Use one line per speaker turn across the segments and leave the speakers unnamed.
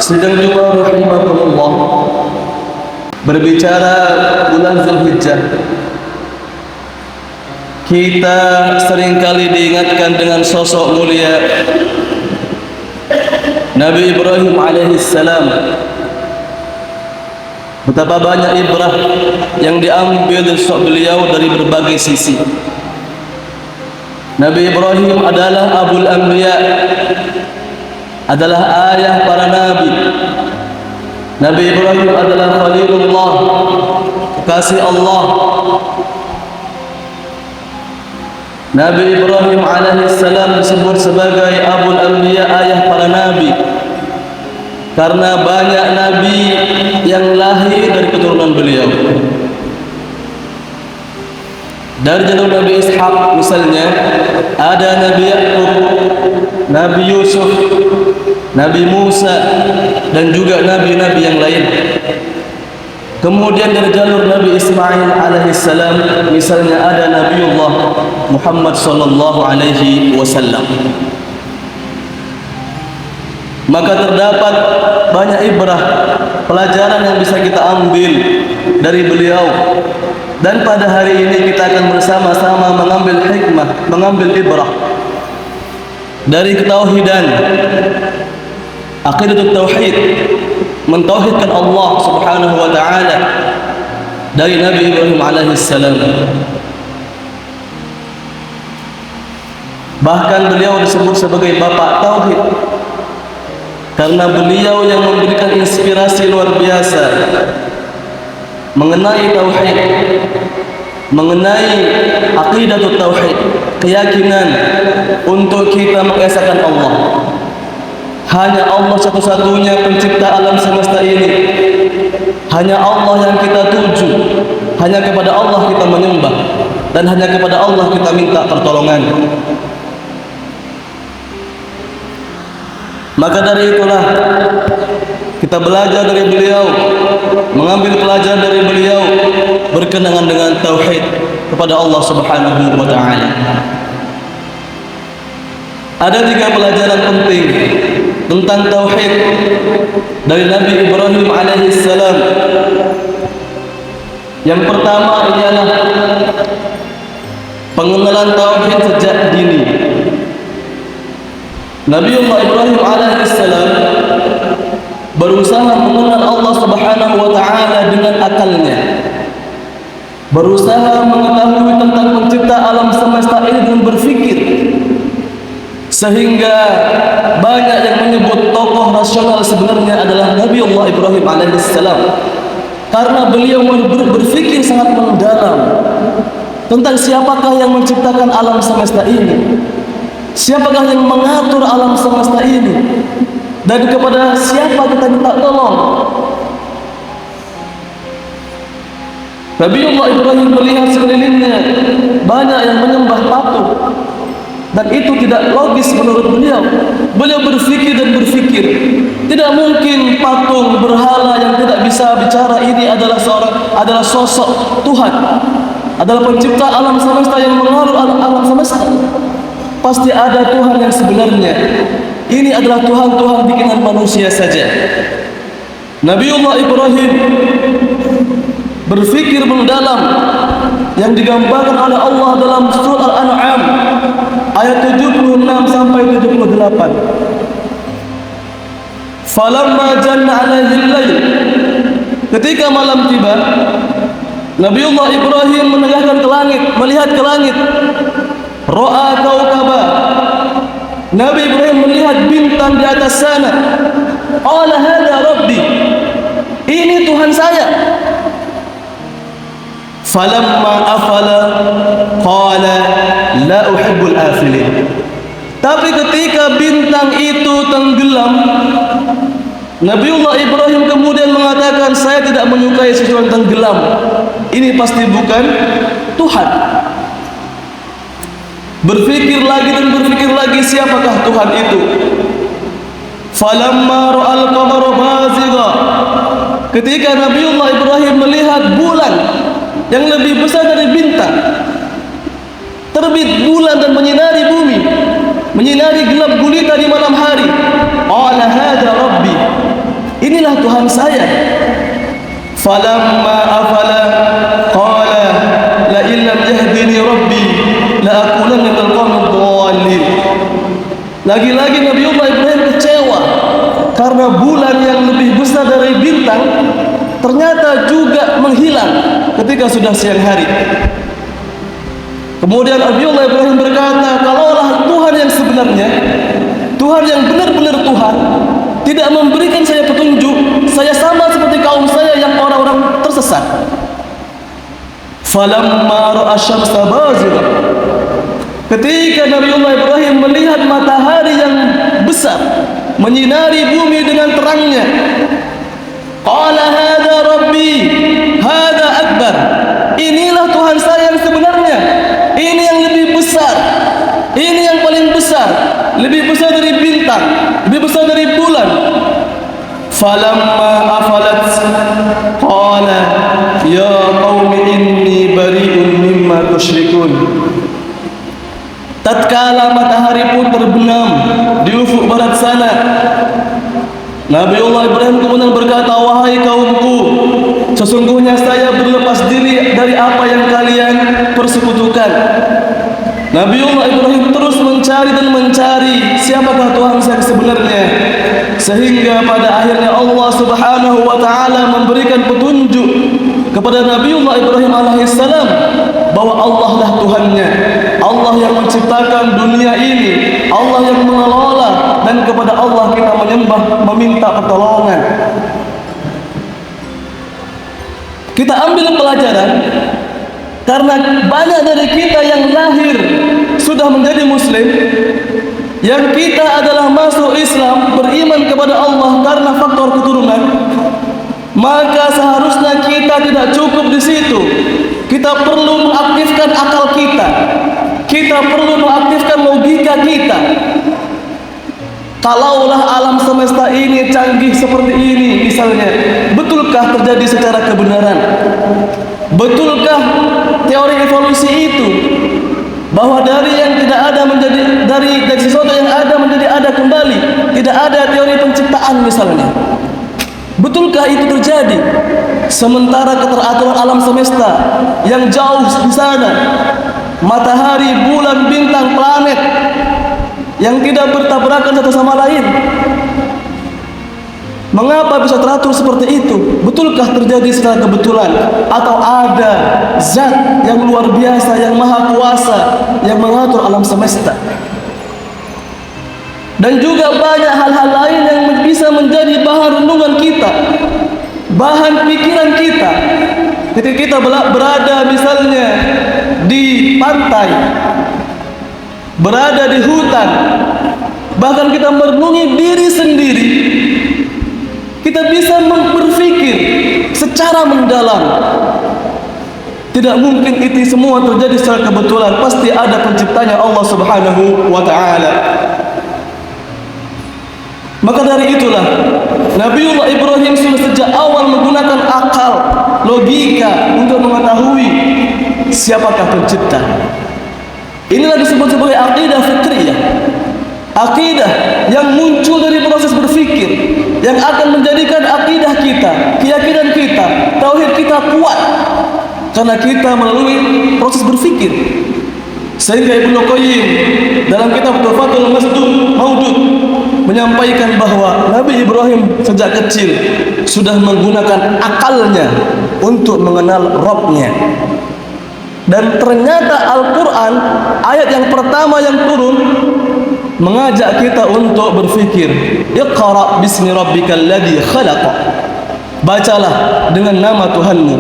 Sidang Jumat rahimahullah berbicara bulan Zulhijjah. Kita seringkali diingatkan dengan sosok mulia Nabi Ibrahim alaihissalam. Betapa banyak ibrah yang diambil beliau dari berbagai sisi. Nabi Ibrahim adalah Abul Anbiya, adalah ayah para nabi. Nabi Ibrahim adalah Khalilullah, kekasih Allah. Nabi Ibrahim alaihissalam disebut sebagai Abul Anbiya, ayah para nabi, karena banyak nabi yang lahir dari keturunan beliau. Dari jalur Nabi Ishaq misalnya ada Nabi Yaqub, Nabi Yusuf, Nabi Musa, dan juga nabi-nabi yang lain. Kemudian dari jalur Nabi Ismail alaihissalam misalnya ada Nabiullah Muhammad sallallahu alaihi wasallam. Maka terdapat banyak ibrah, pelajaran yang bisa kita ambil dari beliau. Dan pada hari ini kita akan bersama-sama mengambil hikmah, mengambil ibrah dari ketauhidan, aqidatul tauhid, mentauhidkan Allah Subhanahu wa taala dari Nabi Ibrahim alaihissalam. Bahkan beliau disebut sebagai bapak tauhid karena beliau yang memberikan inspirasi luar biasa mengenai tauhid, mengenai aqidatul tauhid, keyakinan untuk kita mengesahkan Allah. Hanya Allah satu-satunya pencipta alam semesta ini. Hanya Allah yang kita tuju. Hanya kepada Allah kita menyembah, dan hanya kepada Allah kita minta pertolongan. Maka dari itulah kita belajar dari beliau, mengambil pelajaran dari beliau berkenaan dengan tauhid kepada Allah Subhanahu wa taala. Ada 3 pelajaran penting tentang tauhid dari Nabi Ibrahim alaihissalam. Yang pertama ialah pengenalan tauhid sejak dini. Nabiullah Ibrahim alaihissalam berusaha mengenal Allah Subhanahu wa taala dengan akalnya, berusaha mengetahui tentang pencipta alam semesta ini dengan berfikir, sehingga banyak yang menyebut tokoh rasional sebenarnya adalah Nabiullah Ibrahim alaihissalam, karena beliau berfikir sangat mendalam tentang siapakah yang menciptakan alam semesta ini, siapakah yang mengatur alam semesta ini, dan kepada siapa kita minta tolong. Nabiullah Ibrahim melihat sekelilingnya banyak yang menyembah patung, dan itu tidak logis menurut beliau. Beliau berfikir dan berfikir, tidak mungkin patung berhala yang tidak bisa bicara ini adalah sosok Tuhan, adalah pencipta alam semesta yang mengatur alam semesta. Pasti ada Tuhan yang sebenarnya. Ini adalah Tuhan-Tuhan bikinan manusia saja. Nabiullah Ibrahim berfikir mendalam yang digambarkan oleh Allah dalam surah Al-An'am ayat 76 sampai 78. Falamma janna 'alaihi al-lail, ketika malam tiba, Nabiullah Ibrahim menegakkan ke langit, melihat ke langit. Ra'a kaukaba, Nabi Ibrahim melihat bintang di atas sana. Qala hadha rabbi, ini Tuhan saya. Falamma afala qala la uhibbul afilin. Tapi ketika bintang itu tenggelam, Nabiullah Ibrahim kemudian mengatakan, saya tidak menyukai sesuatu yang tenggelam. Ini pasti bukan Tuhan. Berfikir lagi dan berfikir lagi, siapakah Tuhan itu? Falamma ra'al qamara bazigha, ketika Nabiullah Ibrahim melihat bulan yang lebih besar dari bintang, terbit bulan dan menyinari bumi, menyinari gelap gulita di malam hari. Qala hadza rabbi, inilah Tuhan saya. Falamma afala qala la illam yahdini rabbi la akulanna minal qawmid dhalin. Lagi-lagi Nabiullah Ibrahim kecewa karena bulan yang lebih besar dari bintang ternyata juga menghilang ketika sudah siang hari. Kemudian Nabiullah Ibrahim berkata, kalaulah Tuhan yang sebenarnya, Tuhan yang benar-benar Tuhan, tidak memberikan saya petunjuk, saya sama seperti kaum saya yang orang-orang tersesat. Falamma ra'a syamsa bazigha. Ketika Nabiullah Ibrahim melihat matahari yang besar menyinari bumi dengan terangnya, qala hadza rabbi, hadza akbar. Inilah Tuhan saya yang sebenarnya. Ini yang lebih besar. Ini yang paling besar. Lebih besar dari bintang, lebih besar dari bulan. Falamma afalat qala ya qaumi inni bari'un mimma tusyrikun. Tatkala matahari pun terbenam di ufuk barat sana, Nabiullah Ibrahim kemudian berkata, wahai kaumku, sesungguhnya saya berlepas diri dari apa yang kalian persekutukan. Nabiullah Ibrahim terus mencari dan mencari siapakah Tuhan yang sebenarnya, sehingga pada akhirnya Allah Subhanahu wa taala memberikan petunjuk kepada Nabiullah Ibrahim alaihissalam bahwa Allah lah Tuhannya, Allah yang menciptakan dunia ini, Allah yang mengelola, dan kepada Allah kita menyembah, meminta pertolongan. Kita ambil pelajaran karena banyak dari kita yang lahir sudah menjadi muslim, yang kita adalah masuk Islam, beriman kepada Allah karena faktor keturunan, maka seharusnya kita tidak cukup di situ. Kita perlu mengaktifkan akal kita. Kita perlu mengaktifkan logika kita. Kalaulah alam semesta ini canggih seperti ini misalnya, betulkah terjadi secara kebenaran? Betulkah teori evolusi itu, bahwa dari yang tidak ada menjadi, dari sesuatu yang ada menjadi ada kembali, tidak ada teori penciptaan misalnya? Betulkah itu terjadi? Sementara keteraturan alam semesta yang jauh di sana, matahari, bulan, bintang, planet yang tidak bertabrakan satu sama lain, mengapa bisa teratur seperti itu? Betulkah terjadi secara kebetulan, atau ada zat yang luar biasa, yang maha kuasa, yang mengatur alam semesta? Dan juga banyak hal-hal lain yang bisa menjadi bahan renungan kita, bahan pikiran kita. Ketika kita berada misalnya di pantai, berada di hutan, bahkan kita merenungi diri sendiri, kita bisa berpikir secara mendalam. Tidak mungkin itu semua terjadi secara kebetulan, pasti ada penciptanya Allah Subhanahu wa taala. Maka dari itulah Nabiullah Ibrahim sudah sejak awal menggunakan akal, logika untuk mengetahui siapakah pencipta. Inilah disebut sebagai akidah fitriyah, akidah yang muncul dari proses berpikir, yang akan menjadikan akidah kita, keyakinan kita, tauhid kita kuat karena kita melalui proses berpikir. Sehingga Ibnu Qayyim dalam kitab Tuhfatul Maudud menyampaikan bahwa Nabi Ibrahim sejak kecil sudah menggunakan akalnya untuk mengenal Rabb-Nya. Dan ternyata Al-Quran, ayat yang pertama yang turun, mengajak kita untuk berpikir. Iqra bismi rabbikal ladzi khalaq. Bacalah dengan nama Tuhanmu.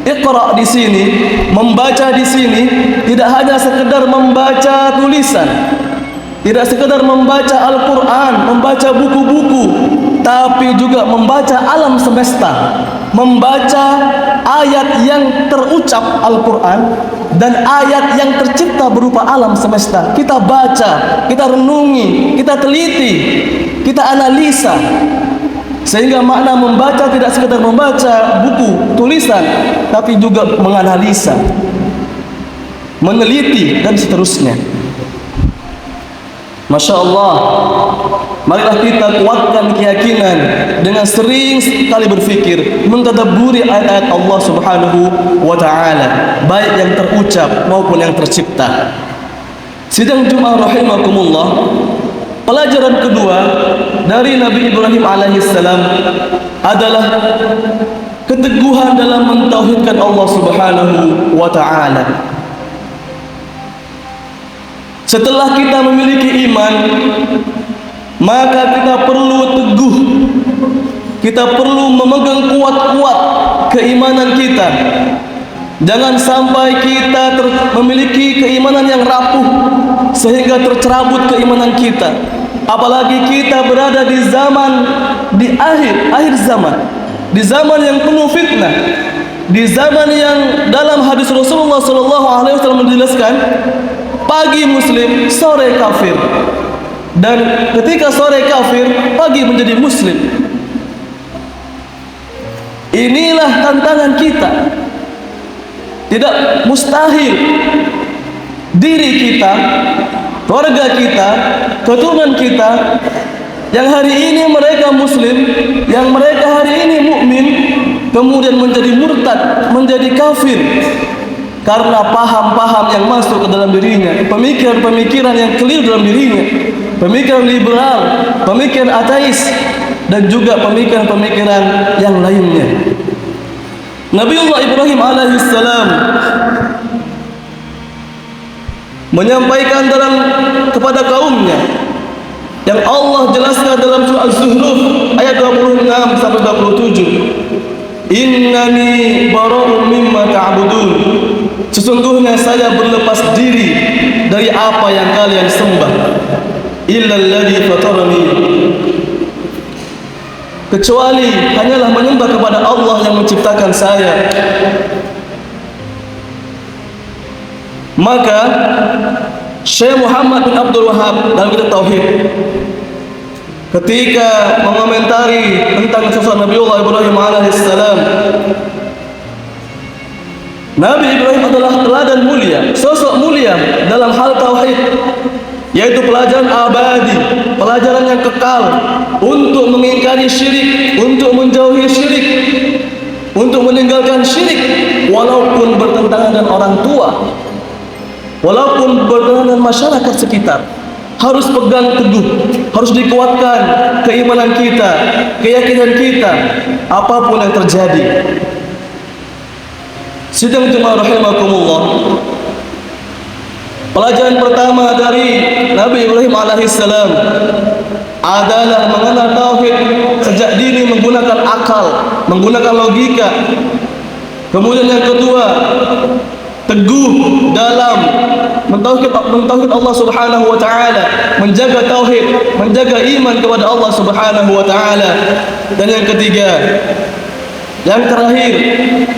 Iqra di sini, membaca di sini tidak hanya sekedar membaca tulisan, tidak sekedar membaca Al-Quran, membaca buku-buku, tapi juga membaca alam semesta, membaca ayat yang terucap Al-Quran dan ayat yang tercipta berupa alam semesta. Kita baca, kita renungi, kita teliti, kita analisa, sehingga makna membaca tidak sekedar membaca buku, tulisan, tapi juga menganalisa, meneliti, dan seterusnya. Masya Allah, marilah kita kuatkan keyakinan dengan sering sekali berfikir, mentadabburi ayat-ayat Allah Subhanahu wa Ta'ala, baik yang terucap maupun yang tercipta. Sidang Jumat rahimakumullah, pelajaran kedua dari Nabi Ibrahim alaihissalam adalah keteguhan dalam mentauhidkan Allah Subhanahu wa Ta'ala. Setelah kita memiliki iman, maka kita perlu teguh, kita perlu memegang kuat-kuat keimanan kita. Jangan sampai kita memiliki keimanan yang rapuh sehingga tercerabut keimanan kita. Apalagi kita berada di zaman, di akhir zaman, di zaman yang penuh fitnah, di zaman yang dalam hadis Rasulullah SAW menjelaskan, pagi muslim, sore kafir. Dan ketika sore kafir, pagi menjadi muslim. Inilah tantangan kita. Tidak mustahil diri kita, keluarga kita, keturunan kita yang hari ini mereka muslim, yang mereka hari ini mukmin, kemudian menjadi murtad, menjadi kafir karena paham-paham yang masuk ke dalam dirinya, pemikiran-pemikiran yang keliru dalam dirinya, pemikiran liberal, pemikiran ateis, dan juga pemikiran-pemikiran yang lainnya. Nabiullah Ibrahim alaihissalam menyampaikan kepada kaumnya yang Allah jelaskan dalam surah Az-Zuhruf ayat 26 sampai 27. Innani bara'un mimma ta'budun. Sesungguhnya saya berlepas diri dari apa yang kalian sembah. Illal ladzi fatarani. Kecuali hanyalah menyembah kepada Allah yang menciptakan saya. Maka Syekh Muhammad bin Abdul Wahab dalam kitab Tauhid ketika mengomentari tentang sosok Nabiullah Ibrahim alaihissalam, Nabi Ibrahim adalah teladan mulia, sosok mulia dalam hal tauhid, yaitu pelajaran abadi, pelajaran yang kekal untuk mengingkari syirik, untuk menjauhi syirik, untuk meninggalkan syirik walaupun bertentangan dengan orang tua, walaupun bertentangan dengan masyarakat sekitar. Harus pegang teguh, harus dikuatkan keimanan kita, keyakinan kita, apapun yang terjadi. Sidang jemaah rahimakumullah, pelajaran pertama dari Nabi Ibrahim alaihissalam adalah mengenal tauhid sejak dini menggunakan akal, menggunakan logika. Kemudian yang kedua, teguh dalam mentauhid Allah Subhanahu wa Ta'ala, menjaga tauhid, menjaga iman kepada Allah Subhanahu wa Ta'ala. Dan yang ketiga, yang terakhir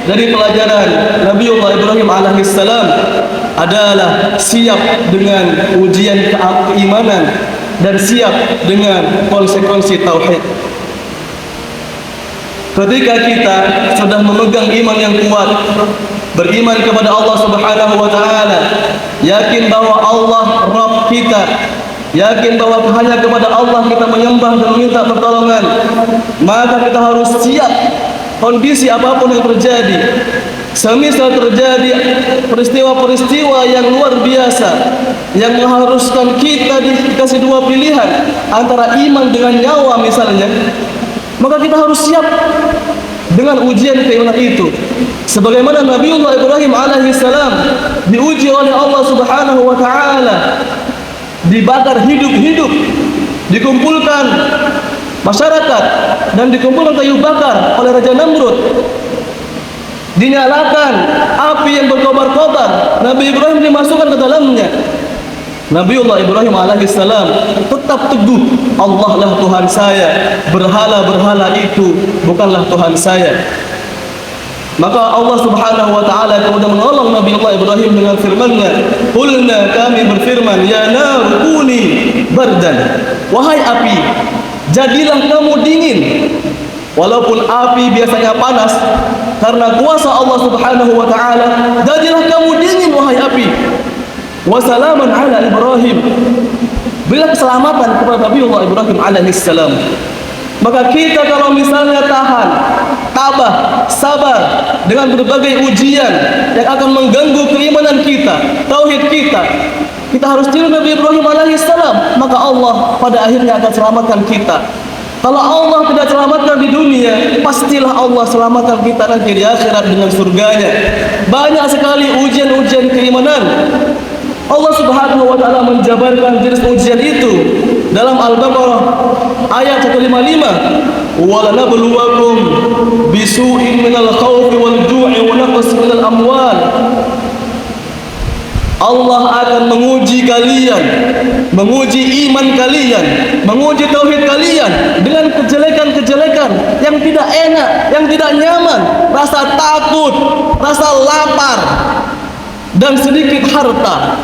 dari pelajaran Nabiullah Ibrahim alaihissalam adalah siap dengan ujian keimanan dan siap dengan konsekuensi tauhid. Ketika kita sudah memegang iman yang kuat, beriman kepada Allah Subhanahu wa Ta'ala, yakin bahwa Allah Rabb kita, yakin bahwa hanya kepada Allah kita menyembah dan meminta pertolongan, maka kita harus siap kondisi apapun yang terjadi. Semisal terjadi peristiwa-peristiwa yang luar biasa yang mengharuskan kita dikasih dua pilihan antara iman dengan nyawa misalnya, maka kita harus siap dengan ujian keimanan itu. Sebagaimana Nabiullah Ibrahim alaihissalam diuji oleh Allah Subhanahu wa Ta'ala, dibakar hidup-hidup, dikumpulkan masyarakat dan dikumpulkan kayu bakar oleh Raja Namrud, dinyalakan api yang berkobar-kobar, Nabi Ibrahim dimasukkan ke dalamnya. Nabiullah Ibrahim alaihissalam tetap teguh, Allah lah Tuhan saya, berhala-berhala itu bukanlah Tuhan saya. Maka Allah Subhanahu wa Ta'ala kemudian menolong Nabiullah Ibrahim dengan firman-Nya, "Qulna," kami berfirman, "Ya nar kuni bardan." Wahai api, jadilah kamu dingin. Walaupun api biasanya panas, karena kuasa Allah Subhanahu wa Ta'ala, jadilah kamu dingin wahai api. Wa salaman ala Ibrahim, berilah keselamatan kepada Nabiullah Ibrahim alaihissalam. Maka kita kalau misalnya tahan, tabah, sabar dengan berbagai ujian yang akan mengganggu keimanan kita, tauhid kita, kita harus tiru Nabi Ibrahim alaihissalam, maka Allah pada akhirnya akan selamatkan kita. Kalau Allah tidak selamatkan di dunia, pastilah Allah selamatkan kita nanti di akhirat dengan surganya. Banyak sekali ujian-ujian keimanan. Allah Subhanahu wa taala menjabarkan jenis ujian itu dalam Al-Baqarah ayat 155. Wa lanabluwakum bisu'in minal khaufi wal ju'i wa naqsin minal amwal. Allah akan menguji kalian, menguji iman kalian, menguji tauhid kalian dengan kejelekan-kejelekan yang tidak enak, yang tidak nyaman, rasa takut, rasa lapar, dan sedikit harta.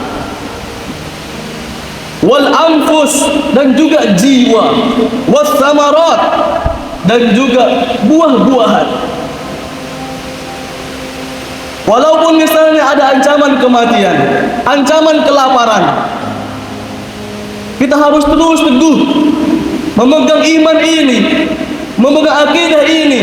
Wal anfus, dan juga jiwa, was samarat, dan juga buah-buahan. Walaupun misalnya ada ancaman kematian, ancaman kelaparan, kita harus terus teguh memegang iman ini, memegang akidah ini,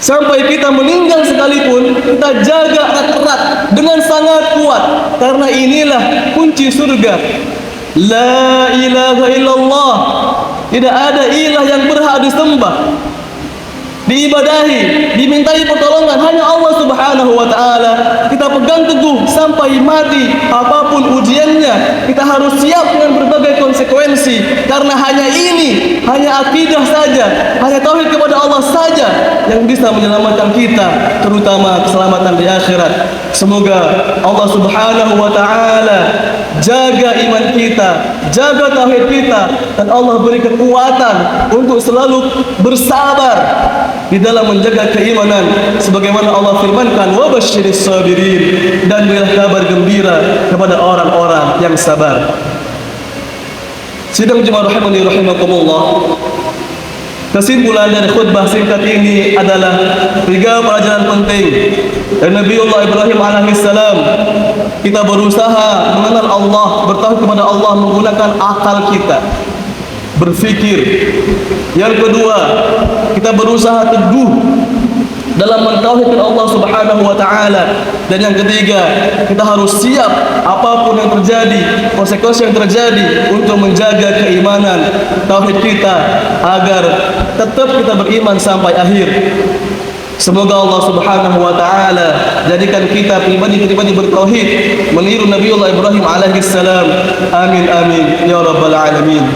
sampai kita meninggal sekalipun kita jaga erat-erat dengan sangat kuat, karena inilah kunci surga. La ilaha illallah, tidak ada ilah yang berhak disembah, diibadahi, dimintai pertolongan hanya Allah Subhanahu wa taala. Kita pegang teguh sampai mati, apapun ujiannya kita harus siap dengan berbagai konsekuensi, karena hanya ini, hanya akidah saja, hanya tauhid kepada Allah saja yang bisa menyelamatkan kita, terutama keselamatan di akhirat. Semoga Allah Subhanahu wa taala jaga iman kita, jaga tauhid kita, dan Allah beri kekuatan untuk selalu bersabar di dalam menjaga keimanan, sebagaimana Allah firmankan, wa basyiris sabirin, dan berilah kabar gembira kepada orang-orang yang sabar. Sidang jemaah rahimani rahimakumullah, kesimpulan dari khutbah singkat ini adalah 3 pelajaran penting dari Nabiullah Ibrahim alaihissalam. Kita berusaha mengenal Allah, bertauhid kepada Allah menggunakan akal kita, berfikir. Yang kedua, kita berusaha teguh dalam mentauhidkan Allah Subhanahu wa taala. Dan yang ketiga, kita harus siap apapun yang terjadi, konsekuensi yang terjadi, untuk menjaga keimanan tauhid kita agar tetap kita beriman sampai akhir. Semoga Allah Subhanahu wa taala jadikan kita pribadi-pribadi bertauhid, meniru Nabiullah Ibrahim alaihissalam. Amin amin ya rabbal alamin.